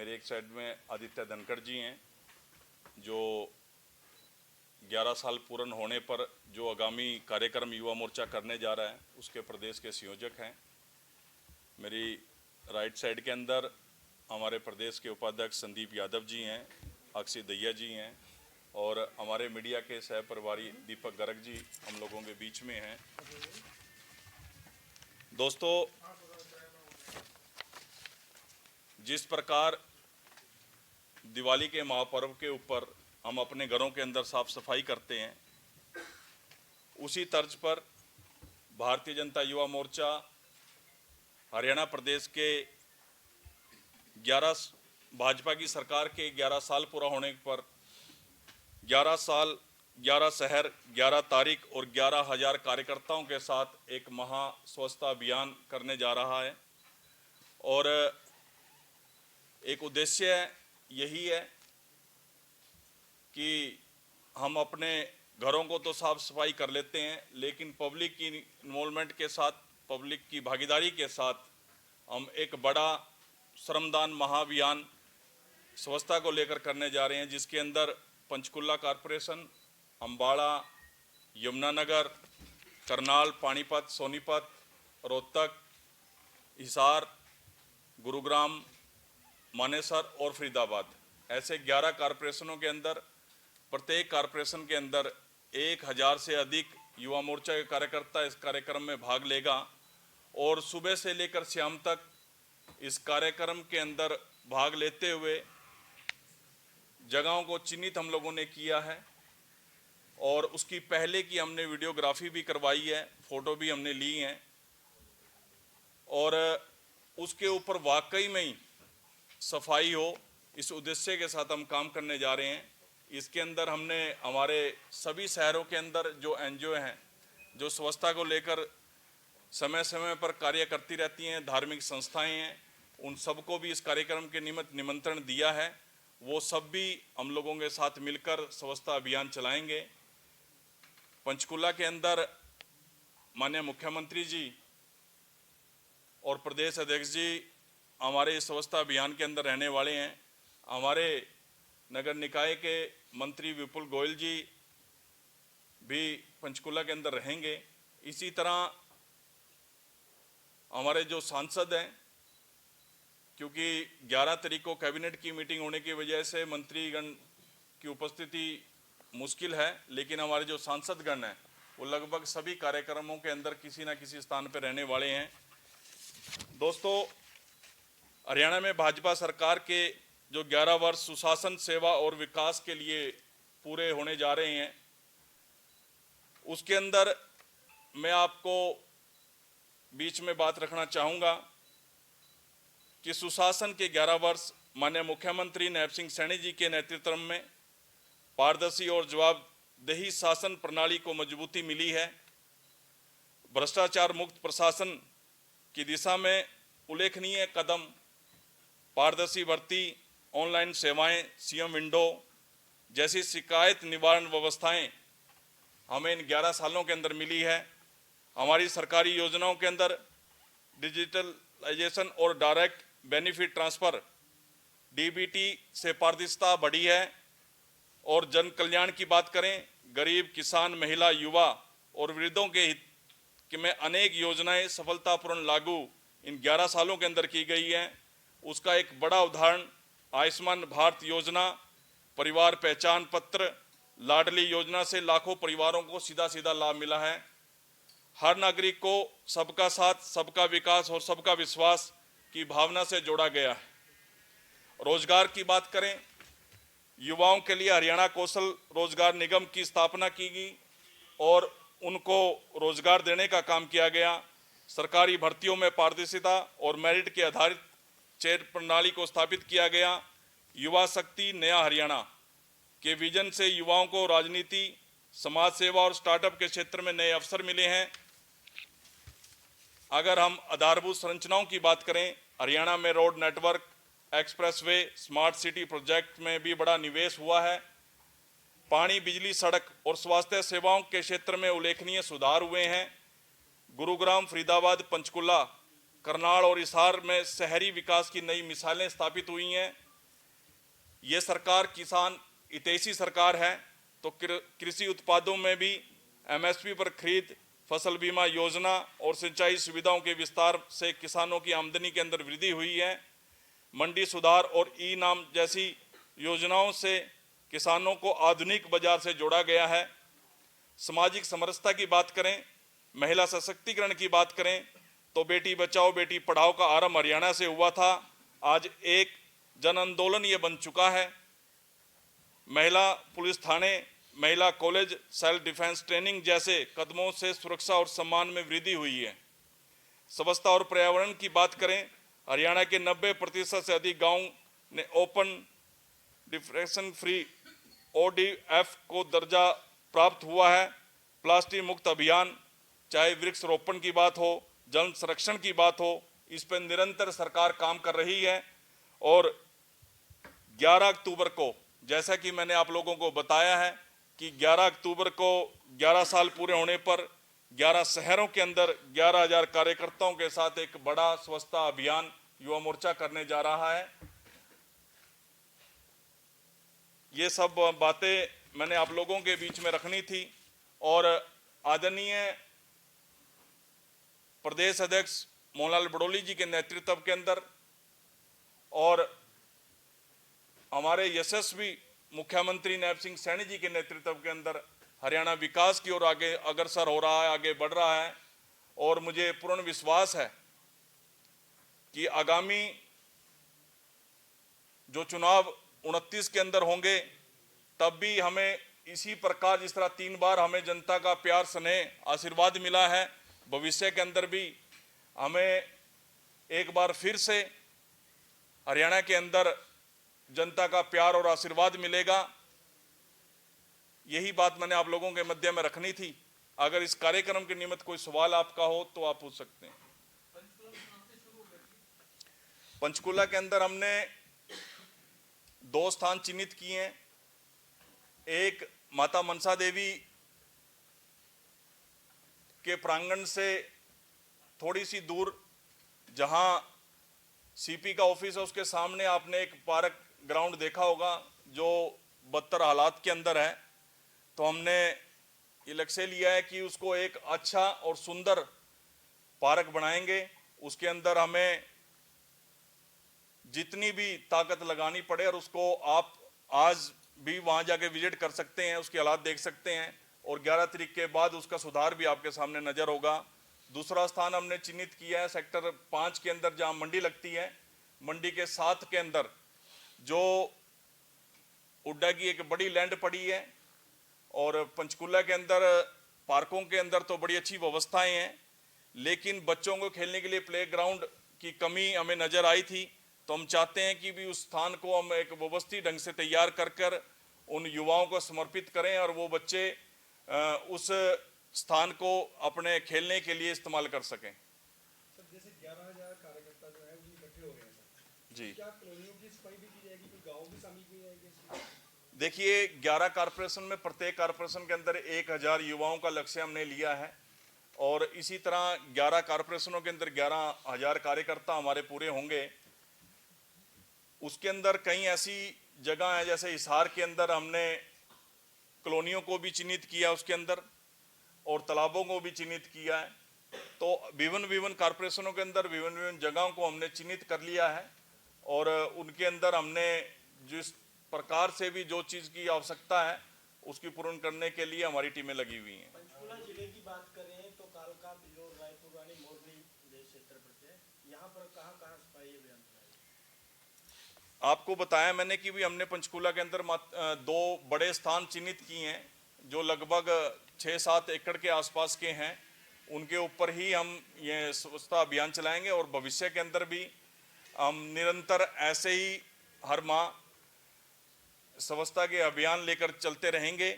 मेरे एक साइड में आदित्य धनखड़ जी हैं, जो 11 साल पूर्ण होने पर जो आगामी कार्यक्रम युवा मोर्चा करने जा रहा है उसके प्रदेश के संयोजक हैं। मेरी राइट साइड के अंदर हमारे प्रदेश के उपाध्यक्ष संदीप यादव जी हैं, अक्षय दहिया जी हैं और हमारे मीडिया के सह प्रभारी दीपक गर्ग जी हम लोगों के बीच में हैं। दोस्तों, जिस प्रकार दिवाली के महापर्व के ऊपर हम अपने घरों के अंदर साफ सफाई करते हैं, उसी तर्ज पर भारतीय जनता युवा मोर्चा हरियाणा प्रदेश के 11 भाजपा की सरकार के 11 साल पूरा होने पर 11 साल 11 शहर 11 तारीख और 11,000 कार्यकर्ताओं के साथ एक महा स्वच्छता अभियान करने जा रहा है। और एक उद्देश्य यही है कि हम अपने घरों को तो साफ सफाई कर लेते हैं, लेकिन पब्लिक की इन्वॉल्वमेंट के साथ, पब्लिक की भागीदारी के साथ हम एक बड़ा श्रमदान महाअभियान स्वच्छता को लेकर करने जा रहे हैं, जिसके अंदर पंचकुला कॉरपोरेशन, अम्बाड़ा, यमुनानगर, करनाल, पानीपत, सोनीपत, रोहतक, हिसार, गुरुग्राम, मानेसर और फरीदाबाद, ऐसे 11 कॉरपोरेशनों के अंदर प्रत्येक कॉरपोरेशन के अंदर 1,000 से अधिक युवा मोर्चा के कार्यकर्ता इस कार्यक्रम में भाग लेगा। और सुबह से लेकर शाम तक इस कार्यक्रम के अंदर भाग लेते हुए जगहों को चिन्हित हम लोगों ने किया है और उसकी पहले की हमने वीडियोग्राफी भी करवाई है, फोटो भी हमने ली हैं और उसके ऊपर वाकई में ही सफाई हो, इस उद्देश्य के साथ हम काम करने जा रहे हैं। इसके अंदर हमने हमारे सभी शहरों के अंदर जो एनजीओ हैं, जो स्वच्छता को लेकर समय समय पर कार्य करती रहती हैं, धार्मिक संस्थाएं हैं, उन सबको भी इस कार्यक्रम के निमित्त निमंत्रण दिया है। वो सब भी हम लोगों के साथ मिलकर स्वच्छता अभियान चलाएंगे। पंचकुला के अंदर माननीय मुख्यमंत्री जी और प्रदेश अध्यक्ष जी हमारे इस स्वच्छता अभियान के अंदर रहने वाले हैं। हमारे नगर निकाय के मंत्री विपुल गोयल जी भी पंचकुला के अंदर रहेंगे। इसी तरह हमारे जो सांसद हैं, क्योंकि 11 तारीख को कैबिनेट की मीटिंग होने की वजह से मंत्रीगण की उपस्थिति मुश्किल है, लेकिन हमारे जो सांसदगण हैं वो लगभग सभी कार्यक्रमों के अंदर किसी न किसी स्थान पर रहने वाले हैं। दोस्तों, हरियाणा में भाजपा सरकार के जो 11 वर्ष सुशासन, सेवा और विकास के लिए पूरे होने जा रहे हैं, उसके अंदर मैं आपको बीच में बात रखना चाहूँगा कि सुशासन के 11 वर्ष माननीय मुख्यमंत्री नैब सिंह सैनी जी के नेतृत्व में पारदर्शी और जवाबदेही शासन प्रणाली को मजबूती मिली है। भ्रष्टाचार मुक्त प्रशासन की दिशा में उल्लेखनीय कदम, पारदर्शी भर्ती, ऑनलाइन सेवाएं, सीएम विंडो जैसी शिकायत निवारण व्यवस्थाएं हमें इन 11 सालों के अंदर मिली है। हमारी सरकारी योजनाओं के अंदर डिजिटलाइजेशन और डायरेक्ट बेनिफिट ट्रांसफर डीबीटी से पारदर्शिता बढ़ी है। और जन कल्याण की बात करें, गरीब, किसान, महिला, युवा और वृद्धों के हित में अनेक योजनाएं सफलतापूर्ण लागू इन 11 सालों के अंदर की गई है। उसका एक बड़ा उदाहरण आयुष्मान भारत योजना, परिवार पहचान पत्र, लाडली योजना से लाखों परिवारों को सीधा सीधा लाभ मिला है। हर नागरिक को सबका साथ, सबका विकास और सबका विश्वास की भावना से जोड़ा गया है। रोजगार की बात करें, युवाओं के लिए हरियाणा कौशल रोजगार निगम की स्थापना की गई और उनको रोजगार देने का काम किया गया। सरकारी भर्तियों में पारदर्शिता और मेरिट के आधारित चयन प्रणाली को स्थापित किया गया। युवा शक्ति नया हरियाणा के विजन से युवाओं को राजनीति, समाज सेवा और स्टार्टअप के क्षेत्र में नए अवसर मिले हैं। अगर हम आधारभूत संरचनाओं की बात करें, हरियाणा में road network, expressway, smart city project में भी बड़ा निवेश हुआ है। पानी, बिजली, सड़क और स्वास्थ्य सेवाओं के क्षेत्र में उल्लेखनीय सुधार हुए हैं। गुरुग्राम, फरीदाबाद, पंचकुला, करनाल और हिसार में शहरी विकास की नई मिसालें स्थापित हुई हैं। ये सरकार किसान हितैषी सरकार है, तो कृषि उत्पादों में भी एमएसपी पर खरीद, फसल बीमा योजना और सिंचाई सुविधाओं के विस्तार से किसानों की आमदनी के अंदर वृद्धि हुई है। मंडी सुधार और ई नाम जैसी योजनाओं से किसानों को आधुनिक बाजार से जोड़ा गया है। सामाजिक समरसता की बात करें, महिला सशक्तिकरण की बात करें, तो बेटी बचाओ बेटी पढ़ाओ का आरंभ हरियाणा से हुआ था। आज एक जन आंदोलन ये बन चुका है। महिला पुलिस थाने, महिला कॉलेज, सेल्फ डिफेंस ट्रेनिंग जैसे कदमों से सुरक्षा और सम्मान में वृद्धि हुई है। स्वच्छता और पर्यावरण की बात करें, हरियाणा के 90% से अधिक गांव ने ओपन डिफ्रेक्शन फ्री ODF को दर्जा प्राप्त हुआ है। प्लास्टिक मुक्त अभियान, चाहे वृक्ष रोपण की बात हो, जल संरक्षण की बात हो, इस पर निरंतर सरकार काम कर रही है। और 11 अक्टूबर को, जैसा कि मैंने आप लोगों को बताया है कि 11 अक्टूबर को 11 साल पूरे होने पर 11 शहरों के अंदर 11,000 कार्यकर्ताओं के साथ एक बड़ा स्वच्छता अभियान युवा मोर्चा करने जा रहा है। ये सब बातें मैंने आप लोगों के बीच में रखनी थी। और आदरणीय प्रदेश अध्यक्ष मोहनलाल बड़ोली जी के नेतृत्व के अंदर और हमारे यशस्वी मुख्यमंत्री नायब सिंह सैनी जी के नेतृत्व के अंदर हरियाणा विकास की ओर आगे अग्रसर हो रहा है, आगे बढ़ रहा है। और मुझे पूर्ण विश्वास है कि आगामी जो चुनाव 29 के अंदर होंगे, तब भी हमें इसी प्रकार, जिस तरह 3 बार हमें जनता का प्यार स्नेह आशीर्वाद मिला है, भविष्य के अंदर भी हमें एक बार फिर से हरियाणा के अंदर जनता का प्यार और आशीर्वाद मिलेगा। यही बात मैंने आप लोगों के मध्य में रखनी थी। अगर इस कार्यक्रम के निमित्त कोई सवाल आपका हो तो आप पूछ सकते हैं। पंचकुला के अंदर हमने 2 स्थान चिन्हित किए हैं। एक माता मनसा देवी के प्रांगण से थोड़ी सी दूर, जहां सीपी का ऑफिस है, उसके सामने आपने एक पार्क ग्राउंड देखा होगा जो बदतर हालात के अंदर है। तो हमने ये लक्ष्य लिया है कि उसको एक अच्छा और सुंदर पार्क बनाएंगे। उसके अंदर हमें जितनी भी ताकत लगानी पड़े, और उसको आप आज भी वहां जाके विजिट कर सकते हैं, उसके हालात देख सकते हैं। और 11 तारीख के बाद उसका सुधार भी आपके सामने नजर होगा। दूसरा स्थान हमने चिन्हित किया है सेक्टर 5 के अंदर, जहां मंडी लगती है। मंडी के 7 के अंदर जो उड्डा की एक बड़ी लैंड पड़ी है। और पंचकुला के अंदर पार्कों के अंदर तो बड़ी अच्छी व्यवस्थाएं हैं, लेकिन बच्चों को खेलने के लिए प्लेग्राउंड की कमी हमें नजर आई थी। तो हम चाहते हैं कि भी उस स्थान को हम एक व्यवस्थित ढंग से तैयार कर उन युवाओं को समर्पित करें, और वो बच्चे उस स्थान को अपने खेलने के लिए इस्तेमाल कर सकें। सर, जैसे 11,000 कार्यकर्ता जो है वो इकट्ठे हो गए हैं सर, जी, क्या कॉलोनियों की सफाई भी की जाएगी, कोई गाँव भी शामिल की जाएगी? देखिए, 11 कारपोरेशन में प्रत्येक कारपोरेशन के अंदर 1,000 युवाओं का लक्ष्य हमने लिया है। और इसी तरह 11 कारपोरेशनों के अंदर 11,000 कार्यकर्ता हमारे पूरे होंगे। उसके अंदर कई ऐसी जगह है, जैसे हिसार के अंदर हमने कॉलोनियों को भी चिन्हित किया उसके अंदर, और तालाबों को भी चिन्हित किया है। तो विभिन्न कारपोरेशनों के अंदर विभिन्न जगहों को हमने चिन्हित कर लिया है। और उनके अंदर हमने जिस प्रकार से भी जो चीज़ की आवश्यकता है उसकी पूर्ण करने के लिए हमारी टीमें लगी हुई हैं। पंचकुला जिले की बात करें तो कालका, बिजोर, रायपुर, रानी, मोरनी जैसे क्षेत्र पड़ते हैं। यहाँ पर कहाँ सफाई अभियान चलाया? आपको बताया मैंने कि भी हमने पंचकुला के अंदर 2 बड़े स्थान चिन्हित किए हैं, जो लगभग 6-7 एकड़ के आसपास के हैं। उनके ऊपर ही हम ये स्वच्छता अभियान चलाएंगे, और भविष्य के अंदर भी हम निरंतर ऐसे ही हर माह स्वच्छता के अभियान लेकर चलते रहेंगे।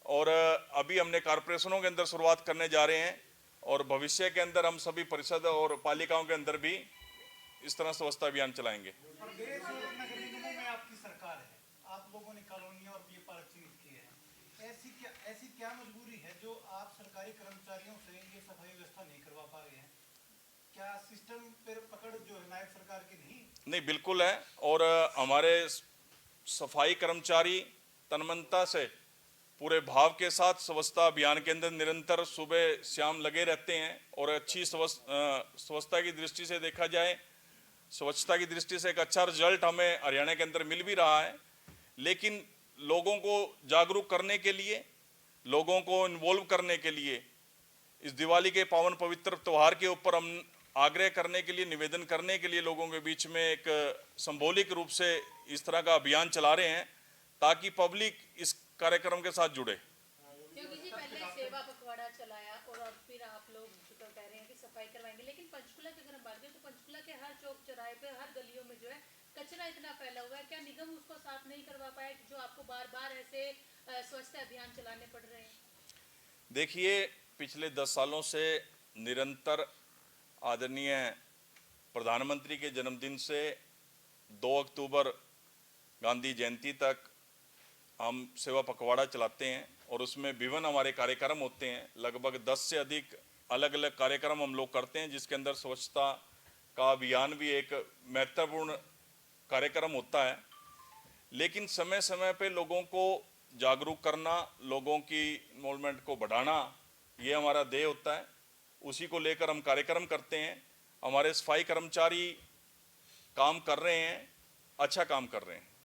और अभी हमने कारपोरेशनों के अंदर शुरुआत करने जा रहे हैं, और भविष्य के अंदर हम सभी परिषद और पालिकाओं के अंदर भी इस तरह स्वच्छता अभियान चलाएंगे। प्रदेश और नगर निगमों में आपकी सरकार है, आप लोगों ने कॉलोनियां और ये पार्क चिन्हित किए हैं। ऐसी क्या मजबूरी है जो आप सरकारी कर्मचारियों से ये सफाई व्यवस्था नहीं करवा पा रहे हैं? क्या सिस्टम पर पकड़ जो है नायब सरकार की नहीं? नहीं, बिल्कुल है। और हमारे सफाई कर्मचारी तन्मयता से पूरे भाव के साथ स्वच्छता अभियान के अंदर निरंतर सुबह शाम लगे रहते हैं और अच्छी स्वच्छता की दृष्टि से देखा जाए, स्वच्छता की दृष्टि से एक अच्छा रिजल्ट हमें हरियाणा के अंदर मिल भी रहा है। लेकिन लोगों को जागरूक करने के लिए, लोगों को इन्वॉल्व करने के लिए इस दिवाली के पावन पवित्र त्यौहार के ऊपर हम आग्रह करने के लिए, निवेदन करने के लिए लोगों के बीच में एक सिंबॉलिक रूप से इस तरह का अभियान चला रहे हैं ताकि पब्लिक इस कार्यक्रम के साथ जुड़े। क्योंकि जी पहले सेवा पखवाड़ा चलाया और अब फिर आप लोग तो कह रहे हैं कि सफाई करवाएंगे, लेकिन पंचकुला की अगर हम बात करें तो पंचकुला के हर चौक चौराहे पे, हर गलियों में जो है कचरा इतना फैला हुआ है, क्या निगम उसको साफ नहीं करवा पाए जो आपको बार बार ऐसे स्वच्छता अभियान चलाने पड़ रहे हैं? देखिए, पिछले 10 सालों से निरंतर आदरणीय प्रधानमंत्री के जन्मदिन से 2 अक्टूबर गांधी जयंती तक हम सेवा पखवाड़ा चलाते हैं और उसमें विभिन्न हमारे कार्यक्रम होते हैं। लगभग 10 से अधिक अलग अलग कार्यक्रम हम लोग करते हैं, जिसके अंदर स्वच्छता का अभियान भी एक महत्वपूर्ण कार्यक्रम होता है। लेकिन समय समय पे लोगों को जागरूक करना, लोगों की इन्वॉल्वमेंट को बढ़ाना, ये हमारा ध्येय होता है। उसी को लेकर हम कार्यक्रम करते हैं। हमारे सफाई कर्मचारी काम कर रहे हैं, अच्छा काम कर रहे हैं।